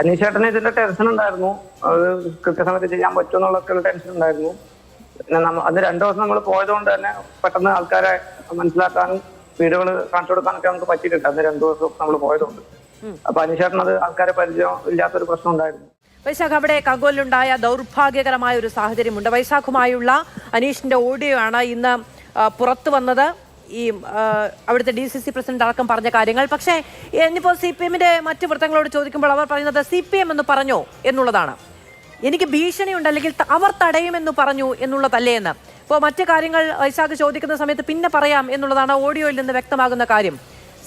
അനീഷേട്ടന് ഇതിന്റെ ടെൻഷൻ ഉണ്ടായിരുന്നു. അത് കൃത്യസമയത്ത് ചെയ്യാൻ പറ്റുമെന്നുള്ളൊക്കെ ഒരു ടെൻഷൻ ഉണ്ടായിരുന്നു. പിന്നെ അന്ന് 2 ദിവസം നമ്മൾ പോയതുകൊണ്ട് തന്നെ പെട്ടെന്ന് ആൾക്കാരെ മനസ്സിലാക്കാനും വീഡിയോകൾ കാണിച്ചു കൊടുക്കാനൊക്കെ നമുക്ക് പറ്റിയിട്ടുണ്ട്. അന്ന് 2 ദിവസം നമ്മൾ പോയതുകൊണ്ട്. അപ്പൊ അനീഷേട്ടൻ അത് ആൾക്കാരെ പരിചയം ഇല്ലാത്തൊരു പ്രശ്നം ഉണ്ടായിരുന്നു. വൈശാഖ്, അവിടെ കഗോലിലുണ്ടായ ദൗർഭാഗ്യകരമായ ഒരു സാഹചര്യമുണ്ട്. വൈശാഖുമായുള്ള അനീഷിന്റെ ഓഡിയോ ആണ് ഇന്ന് പുറത്തു വന്നത്. ഈ അവിടുത്തെ DCC പ്രസിഡന്റ് അടക്കം പറഞ്ഞ കാര്യങ്ങൾ. പക്ഷേ ഇനിയിപ്പോൾ CPM-ന്റെ മറ്റു വൃത്തങ്ങളോട് ചോദിക്കുമ്പോൾ അവർ പറയുന്നത് CPM എന്ന് പറഞ്ഞോ എന്നുള്ളതാണ്. എനിക്ക് ഭീഷണിയുണ്ട്, അല്ലെങ്കിൽ അവർ തടയുമെന്ന് പറഞ്ഞു എന്നുള്ളതല്ലേ എന്ന്. ഇപ്പോൾ മറ്റു കാര്യങ്ങൾ വൈശാഖ് ചോദിക്കുന്ന സമയത്ത് പിന്നെ പറയാം എന്നുള്ളതാണ് ഓഡിയോയിൽ നിന്ന് വ്യക്തമാകുന്ന കാര്യം.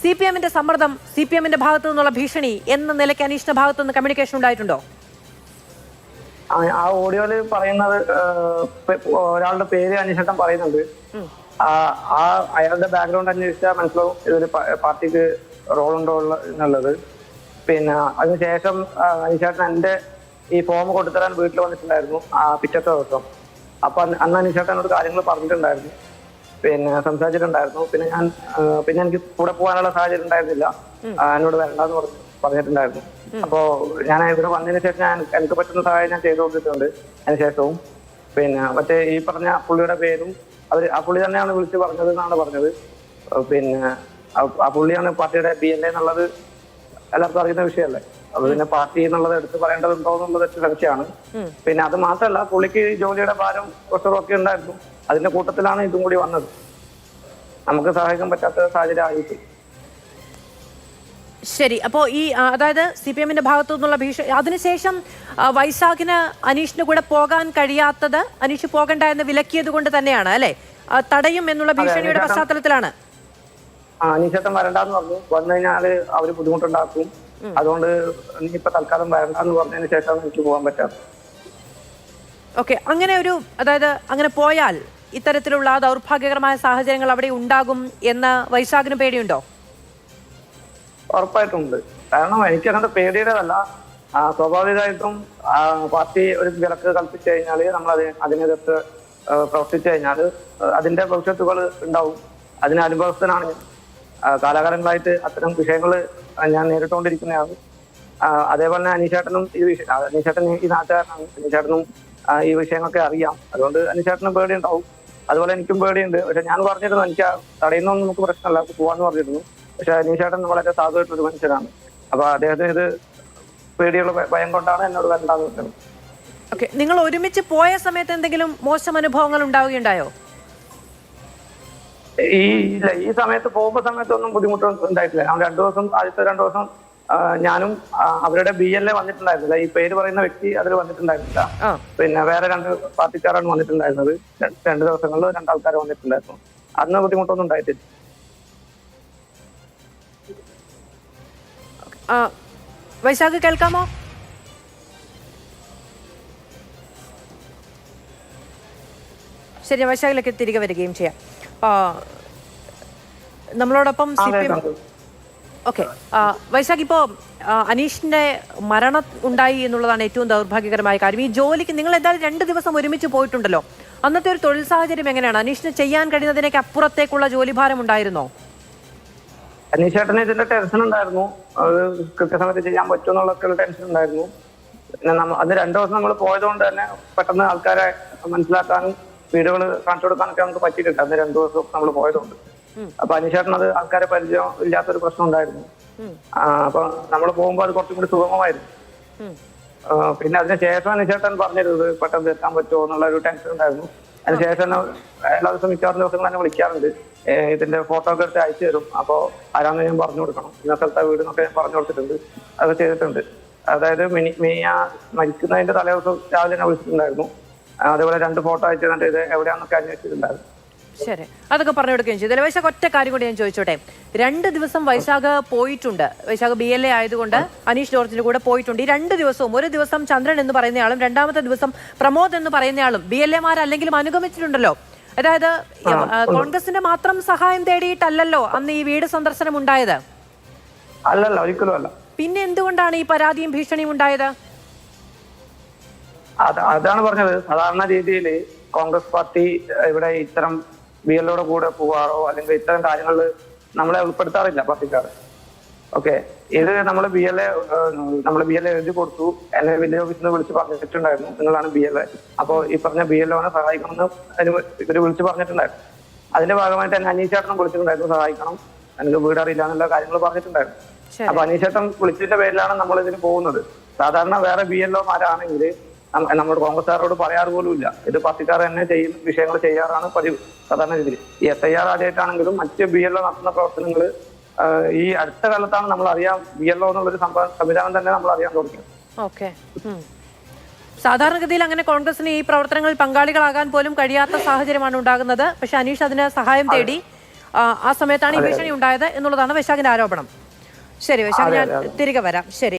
CPM-ന്റെ സമ്മർദ്ദം, CPM-ന്റെ ഭാഗത്തു നിന്നുള്ള ഭീഷണി എന്ന നിലയ്ക്ക് അനീഷിന്റെ ഭാഗത്തു നിന്ന് കമ്മ്യൂണിക്കേഷൻ ഉണ്ടായിട്ടുണ്ടോ? ആ ഓഡിയോയില് പറയുന്നത് ഒരാളുടെ പേര് അനീഷേട്ടൻ പറയുന്നുണ്ട്. അയാളുടെ ബാക്ക്ഗ്രൗണ്ട് അന്വേഷിച്ചാൽ മനസ്സിലാവും ഇതൊരു പാർട്ടിക്ക് റോളുണ്ടോ എന്നുള്ളത്. പിന്നെ അതിനുശേഷം അനീഷേട്ടൻ എന്റെ ഈ ഫോം കൊടുത്തരാൻ വീട്ടിൽ വന്നിട്ടുണ്ടായിരുന്നു പിറ്റത്തെ ദിവസം. അപ്പൊ അന്ന് അനീഷേട്ടൻ എന്നോട് കാര്യങ്ങൾ പറഞ്ഞിട്ടുണ്ടായിരുന്നു, പിന്നെ സംസാരിച്ചിട്ടുണ്ടായിരുന്നു. പിന്നെ എനിക്ക് കൂടെ പോകാനുള്ള സാഹചര്യം ഉണ്ടായിരുന്നില്ല. എന്നോട് വരണ്ടെന്ന് പറഞ്ഞിട്ടുണ്ടായിരുന്നു. അപ്പോ ഞാൻ ഇവിടെ വന്നതിന് ശേഷം എനിക്ക് പറ്റുന്ന സഹായം ഞാൻ ചെയ്തു കൊടുത്തിട്ടുണ്ട്. അതിനുശേഷവും പിന്നെ മറ്റേ ഈ പറഞ്ഞ പുള്ളിയുടെ പേരും ആ പുള്ളി തന്നെയാണ് വിളിച്ച് പറഞ്ഞത് എന്നാണ് പറഞ്ഞത്. പിന്നെ ആ പുള്ളിയാണ് പാർട്ടിയുടെ BLA എന്നുള്ളത് എല്ലാവർക്കും അറിയുന്ന വിഷയമല്ലേ. അപ്പൊ പിന്നെ പാർട്ടി എന്നുള്ളത് എടുത്ത് പറയേണ്ടതുണ്ടോ എന്നുള്ളത് സംശയമാണ്. പിന്നെ അത് മാത്രമല്ല, പുള്ളിക്ക് ജോലിയുടെ ഭാരം കുറച്ചൊക്കെ ഉണ്ടായിരുന്നു. അതിന്റെ കൂട്ടത്തിലാണ് ഇതും കൂടി വന്നത്. നമുക്ക് സഹായിക്കാൻ പറ്റാത്ത സാഹചര്യം ആയിട്ട്. ശരി, അപ്പോൾ ഈ അതായത് CPM-ന്റെ ഭാഗത്തു നിന്നുള്ള ഭീഷണി, അതിനുശേഷം വൈശാഖിന് അനീഷിന് കൂടെ പോകാൻ കഴിയാത്തത് അനീഷ് പോകണ്ട എന്ന് വിലക്കിയത് കൊണ്ട് തന്നെയാണ് അല്ലെ? തടയും എന്നുള്ള ഭീഷണിയുടെ പശ്ചാത്തലത്തിലാണ്. അനീഷേട്ടൻ വരണ്ടെന്ന് പറഞ്ഞു. വന്നു കഴിഞ്ഞാല് അവര് ബുദ്ധിമുട്ടുണ്ടാക്കും. അതുകൊണ്ട് ഇനിയിപ്പോ തൽക്കാലം വരണ്ടെന്ന് പറഞ്ഞതിന് ശേഷം എനിക്ക് പോകാൻ പറ്റാം. ഓക്കെ, അങ്ങനെ അതായത് അങ്ങനെ പോയാൽ ഇത്തരത്തിലുള്ള ദൗർഭാഗ്യകരമായ സാഹചര്യങ്ങൾ അവിടെ ഉണ്ടാകും എന്ന് വൈശാഖിന് പേടിയുണ്ടോ? ഉറപ്പായിട്ടുണ്ട്. കാരണം എനിക്ക് അങ്ങനത്തെ പേടിയുടേതല്ല. സ്വാഭാവികമായിട്ടും പാർട്ടി ഒരു വിലക്ക് കൽപ്പിച്ചു കഴിഞ്ഞാൽ നമ്മൾ അതിനെതിർത്ത് പ്രവർത്തിച്ചു കഴിഞ്ഞാൽ അതിന്റെ ഭവിഷ്യത്തുകൾ ഉണ്ടാവും. അതിന് അനുഭവസ്ഥനാണ് ഞാൻ. കാലാകാലങ്ങളായിട്ട് അത്തരം വിഷയങ്ങൾ ഞാൻ നേരിട്ടുകൊണ്ടിരിക്കുന്നതാണ്. അതേപോലെ തന്നെ അനീഷേട്ടനും അനീഷേട്ടൻ ഈ നാട്ടുകാരനാണ്. അനീഷേട്ടനും ഈ വിഷയങ്ങളൊക്കെ അറിയാം. അതുകൊണ്ട് അനീഷേട്ടനും പേടി ഉണ്ടാവും. അതുപോലെ എനിക്കും പേടിയുണ്ട്. പക്ഷെ ഞാൻ പറഞ്ഞിരുന്നു എനിക്ക് തടയുന്നൊന്നും നമുക്ക് പ്രശ്നമല്ല, പോവാന്ന് പറഞ്ഞിരുന്നു. പക്ഷെ അനീഷേട്ടൻ വളരെ സാധുവായിട്ടൊരു മനുഷ്യനാണ്. അപ്പൊ അദ്ദേഹത്തിന് ഇത് പേടിയുള്ള ഭയം കൊണ്ടാണ് എന്നോട് വരണ്ടാന്ന് പറഞ്ഞത്. ഓക്കെ, നിങ്ങൾ ഒരുമിച്ച് പോയ സമയത്ത് എന്തെങ്കിലും മോശം അനുഭവങ്ങൾ ഉണ്ടാവുകയുണ്ടായോ? ഈ സമയത്ത് പോകുമ്പോ സമയത്തൊന്നും ബുദ്ധിമുട്ടൊന്നും ഉണ്ടായിട്ടില്ല. ആദ്യത്തെ 2 ദിവസം ഞാനും അവരുടെ BLA വന്നിട്ടുണ്ടായിരുന്നില്ല. ഈ പേര് പറയുന്ന വ്യക്തി അതിൽ വന്നിട്ടുണ്ടായിരുന്നില്ല. പിന്നെ വേറെ 2 പാർട്ടിക്കാരാണ് വന്നിട്ടുണ്ടായിരുന്നത്. 2 ദിവസങ്ങളിൽ 2 ആൾക്കാർ വന്നിട്ടുണ്ടായിരുന്നു. അന്ന് ബുദ്ധിമുട്ടൊന്നും ഉണ്ടായിട്ടില്ല. വൈശാഖ് കേൾക്കാമോ? ശരി, വൈശാഖിലേക്ക് തിരികെ വരികയും ചെയ്യാം. നമ്മളോടൊപ്പം CPM. ഓക്കെ, വൈശാഖ്, ഇപ്പോൾ അനീഷിന്റെ മരണം ഉണ്ടായി എന്നുള്ളതാണ് ഏറ്റവും ദൗർഭാഗ്യകരമായ കാര്യം. ഈ ജോലിക്ക് നിങ്ങൾ എന്തായാലും 2 ദിവസം ഒരുമിച്ച് പോയിട്ടുണ്ടല്ലോ. അന്നത്തെ ഒരു തൊഴിൽ സാഹചര്യം എങ്ങനെയാണ്? അനീഷിന് ചെയ്യാൻ കഴിയുന്നതിനേക്ക് അപ്പുറത്തേക്കുള്ള ജോലിഭാരം ഉണ്ടായിരുന്നോ? അനീഷേട്ടന് ഇതിന്റെ ടെൻഷൻ ഉണ്ടായിരുന്നു. അത് കൃത്യസമയത്ത് ചെയ്യാൻ പറ്റുമെന്നുള്ളൊക്കെ ഒരു ടെൻഷൻ ഉണ്ടായിരുന്നു. പിന്നെ അന്ന് 2 ദിവസം നമ്മൾ പോയതുകൊണ്ട് തന്നെ പെട്ടെന്ന് ആൾക്കാരെ മനസ്സിലാക്കാനും വീഡിയോകൾ കാണിച്ചു കൊടുക്കാനൊക്കെ നമുക്ക് പറ്റിയിട്ടുണ്ട്. അന്ന് 2 ദിവസം നമ്മൾ പോയതുകൊണ്ട്. അപ്പൊ അനീഷേട്ടൻ അത് ആൾക്കാരെ പരിചയം ഇല്ലാത്തൊരു പ്രശ്നം ഉണ്ടായിരുന്നു. അപ്പൊ നമ്മൾ പോകുമ്പോൾ അത് കുറച്ചും കൂടി സുഗമമായിരുന്നു. പിന്നെ അതിനുശേഷം അനീഷേട്ടൻ പറഞ്ഞിരുന്നത് പെട്ടെന്ന് എത്താൻ പറ്റുമോ എന്നുള്ള ഒരു ടെൻഷൻ ഉണ്ടായിരുന്നു. അതിനുശേഷം എല്ലാ ദിവസവും മിക്കവാറും ദിവസങ്ങൾ തന്നെ വിളിക്കാറുണ്ട്. ഇതിന്റെ ഫോട്ടോ ഒക്കെ എടുത്ത് അയച്ചു തരും. അപ്പോ ആരാന്ന് ഞാൻ പറഞ്ഞു കൊടുക്കണം. ഇന്ന സ്ഥലത്തെ വീട് എന്നൊക്കെ ഞാൻ പറഞ്ഞു കൊടുത്തിട്ടുണ്ട്. അത് ചെയ്തിട്ടുണ്ട്. അതായത് മരിക്കുന്നതിന്റെ തലേദിവസം രാവിലെ തന്നെ വിളിച്ചിട്ടുണ്ടായിരുന്നു. അതേപോലെ 2 ഫോട്ടോ അയച്ചു തന്നിട്ട് ഇത് എവിടെയാണെന്നൊക്കെ അന്വേഷിച്ചിട്ടുണ്ടായിരുന്നു. ശരി, അതൊക്കെ പറഞ്ഞു കൊടുക്കുകയും ചെയ്തു. വൈശാഖ്, ഒറ്റ കാര്യം കൂടി ഞാൻ ചോദിച്ചോട്ടെ. 2 ദിവസം വൈശാഖ് പോയിട്ടുണ്ട്. വൈശാഖ് BLA ആയതുകൊണ്ട് അനീഷ് ജോർജിന്റെ കൂടെ പോയിട്ടുണ്ട്. ഈ 2 ദിവസവും, ഒരു ദിവസം ചന്ദ്രൻ എന്ന് പറയുന്നയാളും 2ാമത്തെ ദിവസം പ്രമോദ് എന്ന് പറയുന്നയാളും BLA-മാരല്ലെങ്കിലും അനുഗമിച്ചിട്ടുണ്ടല്ലോ. അതായത് കോൺഗ്രസിന്റെ മാത്രം സഹായം തേടിയിട്ടല്ലല്ലോ അന്ന് ഈ വീട് സന്ദർശനം ഉണ്ടായത്. അല്ലല്ല, ഒരിക്കലും അല്ല. പിന്നെ എന്തുകൊണ്ടാണ് ഈ പരാതിയും ഭീഷണിയും ഉണ്ടായത്? അതാണ് പറഞ്ഞത്. സാധാരണ രീതിയിൽ കോൺഗ്രസ് പാർട്ടി ഇവിടെ ഇത്തരം BLA-യുടെ കൂടെ പോവാറോ അല്ലെങ്കിൽ ഇത്തരം കാര്യങ്ങളിൽ നമ്മളെ ഉൾപ്പെടുത്താറില്ല പാർട്ടിക്കാർ. ഓക്കെ, ഇത് നമ്മൾ BLA എഴുതി കൊടുത്തു. എന്നെ വില്ലേജ് ഓഫീസിൽ നിന്ന് വിളിച്ച് പറഞ്ഞിട്ടുണ്ടായിരുന്നു, നിങ്ങളാണ് BLA. അപ്പോൾ ഈ പറഞ്ഞ BLOനെ സഹായിക്കണമെന്ന് ഇവര് വിളിച്ച് പറഞ്ഞിട്ടുണ്ടായിരുന്നു. അതിന്റെ ഭാഗമായിട്ട് എന്നെ അനീഷേട്ടനും വിളിച്ചിട്ടുണ്ടായിരുന്നു, സഹായിക്കണം, എനിക്ക് വീട് അറിയില്ല എന്നുള്ള കാര്യങ്ങൾ പറഞ്ഞിട്ടുണ്ടായിരുന്നു. അപ്പൊ അനീഷേട്ടൻ വിളിച്ചതിന്റെ പേരിലാണ് നമ്മൾ ഇതിന് പോകുന്നത്. സാധാരണ വേറെ BLOമാരാണെങ്കിൽ നമ്മുടെ കോൺഗ്രസ്സുകാരോട് പറയാറ് പോലും ഇല്ല. ഇത് പാർട്ടിക്കാർ തന്നെ ചെയ്യുന്ന വിഷയങ്ങൾ ചെയ്യാറാണ് പതിവ് സാധാരണ രീതിയിൽ. ഈ SIR ആദ്യമായിട്ടാണെങ്കിലും മറ്റ് BLO നടത്തുന്ന പ്രവർത്തനങ്ങൾ ഈ അടുത്ത കാലത്താണ് നമ്മൾ അറിയാൻ BLO എന്നുള്ളൊരു സംവിധാനം തന്നെ നമ്മൾ അറിയാൻ തുടങ്ങിയത്. ഓക്കെ, സാധാരണഗതിയിൽ അങ്ങനെ കോൺഗ്രസിന് ഈ പ്രവർത്തനങ്ങളിൽ പങ്കാളികളാകാൻ പോലും കഴിയാത്ത സാഹചര്യമാണ് ഉണ്ടാകുന്നത്. പക്ഷെ അനീഷ് അതിന് സഹായം തേടി. ആ സമയത്താണ് ഈ ഭീഷണി ഉണ്ടായത് എന്നുള്ളതാണ് വൈശാഖിന്റെ ആരോപണം. ശരി വൈശാഖ്, ഞാൻ തിരികെ വരാം. ശരി.